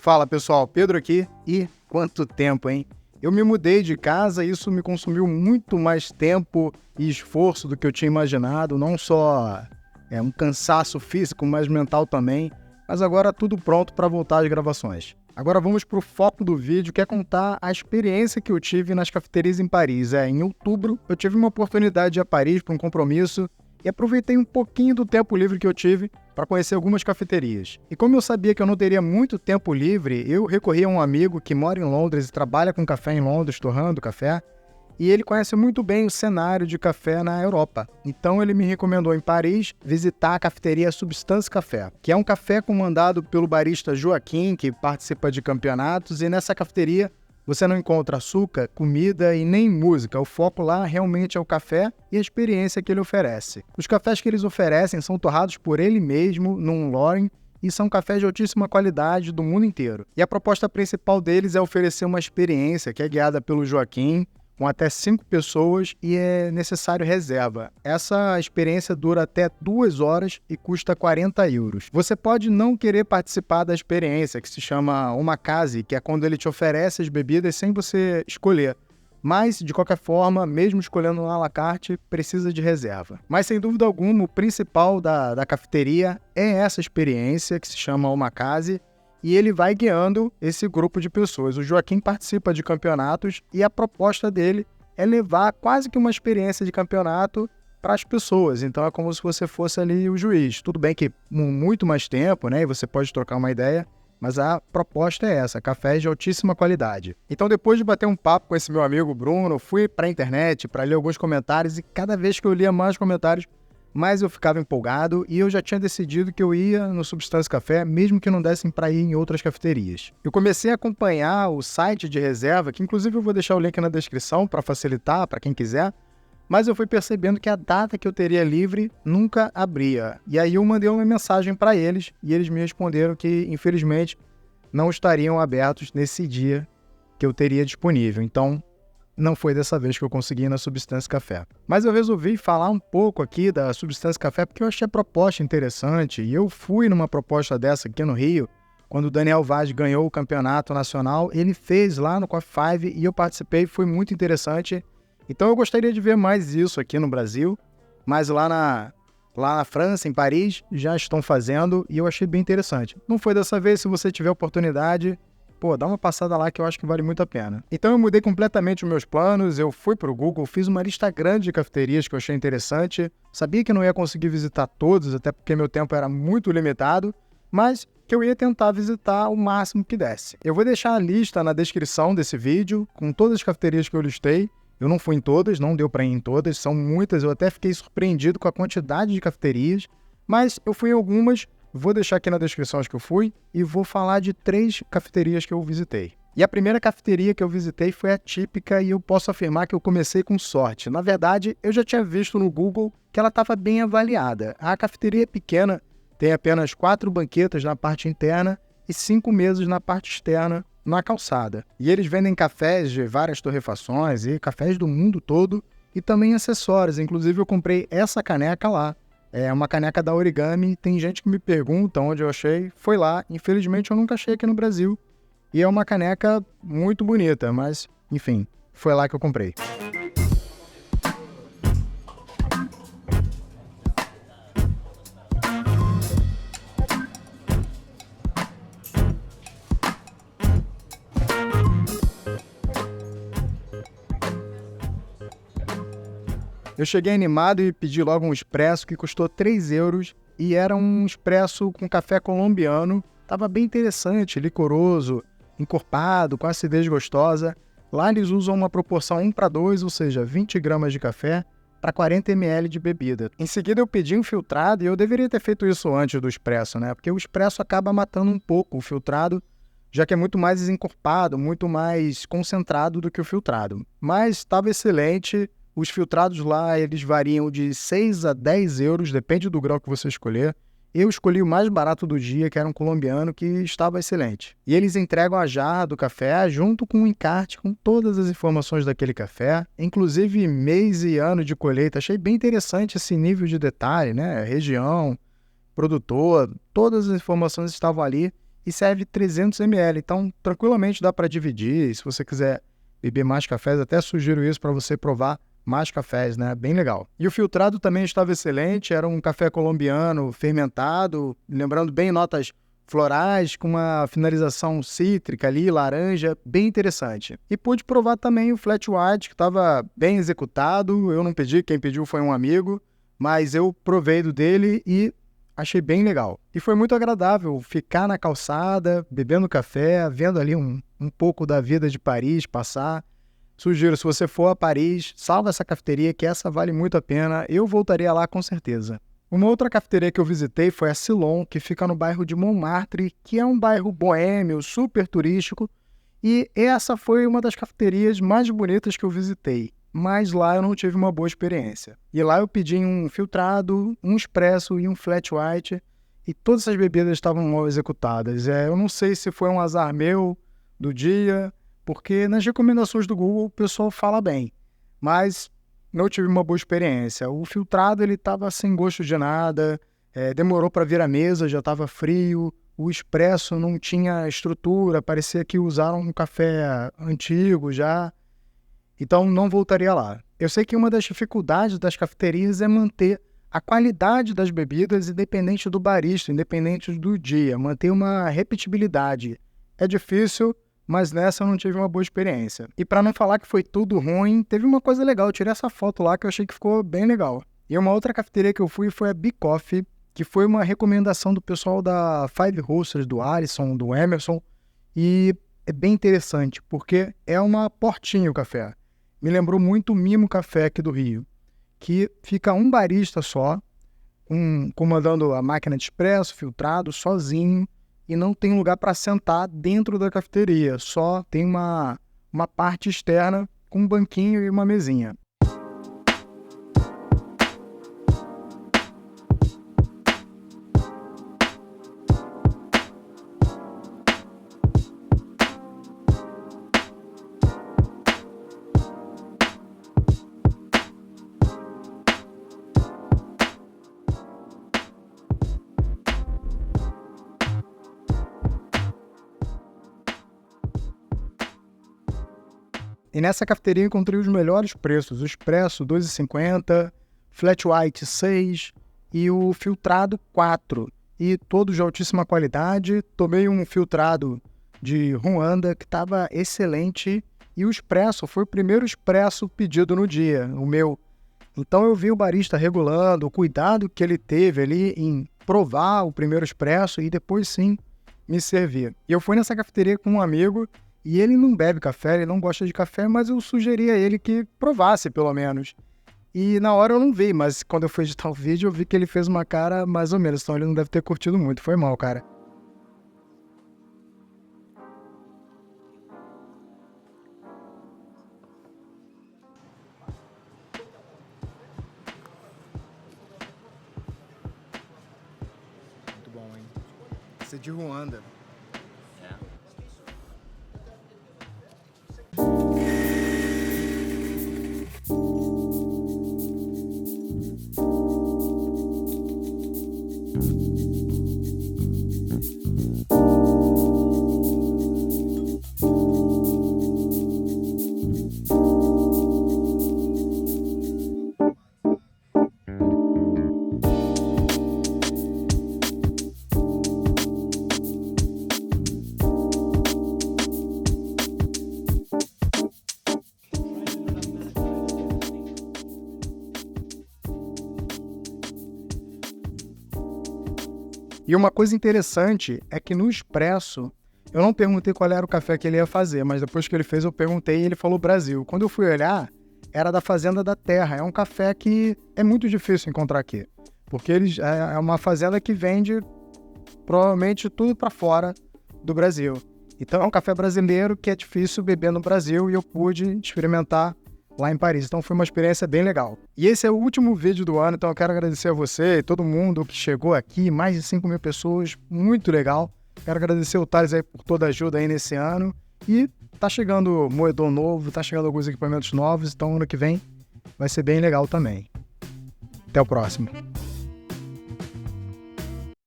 Fala pessoal, Pedro aqui. E quanto tempo, hein? Eu me mudei de casa e isso me consumiu muito mais tempo e esforço do que eu tinha imaginado. Não só um cansaço físico, mas mental também. Mas agora tudo pronto para voltar às gravações. Agora vamos para o foco do vídeo, que é contar a experiência que eu tive nas cafeterias em Paris. Em outubro eu tive uma oportunidade de ir a Paris para um compromisso e aproveitei um pouquinho do tempo livre que eu tive para conhecer algumas cafeterias. E como eu sabia que eu não teria muito tempo livre, eu recorri a um amigo que mora em Londres e trabalha com café em Londres, torrando café, e ele conhece muito bem o cenário de café na Europa. Então ele me recomendou em Paris visitar a cafeteria Substance Café, que é um café comandado pelo barista Joaquim, que participa de campeonatos, e nessa cafeteria você não encontra açúcar, comida e nem música. O foco lá realmente é o café e a experiência que ele oferece. Os cafés que eles oferecem são torrados por ele mesmo, num Loring, e são cafés de altíssima qualidade do mundo inteiro. E a proposta principal deles é oferecer uma experiência que é guiada pelo Joaquim, com até 5 pessoas, e é necessário reserva. Essa experiência dura até 2 horas e custa 40 euros. Você pode não querer participar da experiência, que se chama omakase, que é quando ele te oferece as bebidas sem você escolher. Mas, de qualquer forma, mesmo escolhendo um à la carte, precisa de reserva. Mas, sem dúvida alguma, o principal da cafeteria é essa experiência, que se chama omakase, e ele vai guiando esse grupo de pessoas. O Joaquim participa de campeonatos e a proposta dele é levar quase que uma experiência de campeonato para as pessoas. Então é como se você fosse ali o juiz. Tudo bem que muito mais tempo, né? E você pode trocar uma ideia, mas a proposta é essa, cafés de altíssima qualidade. Então depois de bater um papo com esse meu amigo Bruno, fui para a internet para ler alguns comentários e cada vez que eu lia mais comentários, mas eu ficava empolgado e eu já tinha decidido que eu ia no Substance Café, mesmo que não dessem para ir em outras cafeterias. Eu comecei a acompanhar o site de reserva, que inclusive eu vou deixar o link na descrição para facilitar para quem quiser, mas eu fui percebendo que a data que eu teria livre nunca abria. E aí eu mandei uma mensagem para eles e eles me responderam que, infelizmente, não estariam abertos nesse dia que eu teria disponível. Então, não foi dessa vez que eu consegui ir na Substance Café. Mas eu resolvi falar um pouco aqui da Substance Café porque eu achei a proposta interessante. E eu fui numa proposta dessa aqui no Rio, quando o Daniel Vaz ganhou o campeonato nacional. Ele fez lá no Coffee 5 e eu participei, foi muito interessante. Então eu gostaria de ver mais isso aqui no Brasil. Mas lá na França, em Paris, já estão fazendo e eu achei bem interessante. Não foi dessa vez, se você tiver oportunidade, dá uma passada lá que eu acho que vale muito a pena. Então eu mudei completamente os meus planos, eu fui pro Google, fiz uma lista grande de cafeterias que eu achei interessante. Sabia que não ia conseguir visitar todos, até porque meu tempo era muito limitado, mas que eu ia tentar visitar o máximo que desse. Eu vou deixar a lista na descrição desse vídeo, com todas as cafeterias que eu listei. Eu não fui em todas, não deu para ir em todas, são muitas, eu até fiquei surpreendido com a quantidade de cafeterias, mas eu fui em algumas. Vou deixar aqui na descrição as que eu fui e vou falar de 3 cafeterias que eu visitei. E a primeira cafeteria que eu visitei foi a Típica e eu posso afirmar que eu comecei com sorte. Na verdade, eu já tinha visto no Google que ela estava bem avaliada. A cafeteria é pequena, tem apenas 4 banquetas na parte interna e 5 mesas na parte externa, na calçada. E eles vendem cafés de várias torrefações e cafés do mundo todo e também acessórios. Inclusive eu comprei essa caneca lá. É uma caneca da Origami, tem gente que me pergunta onde eu achei, foi lá, infelizmente eu nunca achei aqui no Brasil, e é uma caneca muito bonita, mas, enfim, foi lá que eu comprei. Eu cheguei animado e pedi logo um expresso que custou 3 euros e era um expresso com café colombiano. Estava bem interessante, licoroso, encorpado, com acidez gostosa. Lá eles usam uma proporção 1:2, ou seja, 20 gramas de café para 40 ml de bebida. Em seguida eu pedi um filtrado e eu deveria ter feito isso antes do expresso, né? Porque o expresso acaba matando um pouco o filtrado, já que é muito mais encorpado, muito mais concentrado do que o filtrado. Mas estava excelente. Os filtrados lá, eles variam de 6 a 10 euros, depende do grau que você escolher. Eu escolhi o mais barato do dia, que era um colombiano, que estava excelente. E eles entregam a jarra do café junto com um encarte com todas as informações daquele café, inclusive mês e ano de colheita. Achei bem interessante esse nível de detalhe, né? Região, produtor, todas as informações estavam ali. e serve 300 ml. Então, tranquilamente dá para dividir. Se você quiser beber mais cafés, até sugiro isso para você provar mais cafés, né? Bem legal. E o filtrado também estava excelente, era um café colombiano fermentado, lembrando bem notas florais, com uma finalização cítrica ali, laranja, bem interessante. E pude provar também o flat white, que estava bem executado. Eu não pedi, quem pediu foi um amigo, mas eu provei do dele e achei bem legal. E foi muito agradável ficar na calçada, bebendo café, vendo ali um pouco da vida de Paris passar. Sugiro, se você for a Paris, salva essa cafeteria, que essa vale muito a pena. Eu voltaria lá com certeza. Uma outra cafeteria que eu visitei foi a Silon, que fica no bairro de Montmartre, que é um bairro boêmio, super turístico. E essa foi uma das cafeterias mais bonitas que eu visitei. Mas lá eu não tive uma boa experiência. E lá eu pedi um filtrado, um expresso e um flat white. E todas essas bebidas estavam mal executadas. Eu não sei se foi um azar meu do dia, porque nas recomendações do Google o pessoal fala bem, mas não tive uma boa experiência. O filtrado ele estava sem gosto de nada, demorou para vir à mesa, já estava frio, o expresso não tinha estrutura, parecia que usaram um café antigo já, então não voltaria lá. Eu sei que uma das dificuldades das cafeterias é manter a qualidade das bebidas independente do barista, independente do dia, manter uma repetibilidade. É difícil, mas nessa eu não tive uma boa experiência. E para não falar que foi tudo ruim, teve uma coisa legal. Eu tirei essa foto lá que eu achei que ficou bem legal. E uma outra cafeteria que eu fui foi a Bee Coffee, que foi uma recomendação do pessoal da Five Roasters, do Alisson, do Emerson. E é bem interessante, porque é uma portinha o café. Me lembrou muito o Mimo Café aqui do Rio, que fica um barista só, comandando a máquina de expresso, filtrado, sozinho, e não tem lugar para sentar dentro da cafeteria, só tem uma parte externa com um banquinho e uma mesinha. E nessa cafeteria eu encontrei os melhores preços, o expresso R$ 2,50, flat white 6 e o filtrado 4. E todos de altíssima qualidade. Tomei um filtrado de Ruanda que estava excelente e o expresso foi o primeiro expresso pedido no dia, o meu. Então eu vi o barista regulando, o cuidado que ele teve ali em provar o primeiro expresso e depois sim me servir. E eu fui nessa cafeteria com um amigo e ele não bebe café, ele não gosta de café, mas eu sugeri a ele que provasse pelo menos. E na hora eu não vi, mas quando eu fui editar o vídeo eu vi que ele fez uma cara mais ou menos, então ele não deve ter curtido muito, foi mal, cara. Muito bom, hein? Esse é de Ruanda. E uma coisa interessante é que no expresso, eu não perguntei qual era o café que ele ia fazer, mas depois que ele fez eu perguntei e ele falou Brasil. Quando eu fui olhar, era da Fazenda da Terra. É um café que é muito difícil encontrar aqui, porque é uma fazenda que vende provavelmente tudo para fora do Brasil. Então é um café brasileiro que é difícil beber no Brasil e eu pude experimentar lá em Paris. Então foi uma experiência bem legal. E esse é o último vídeo do ano, então eu quero agradecer a você e todo mundo que chegou aqui, mais de 5 mil pessoas, muito legal. Quero agradecer o Thales aí por toda a ajuda aí nesse ano. E tá chegando moedor novo, tá chegando alguns equipamentos novos, então ano que vem vai ser bem legal também. Até o próximo.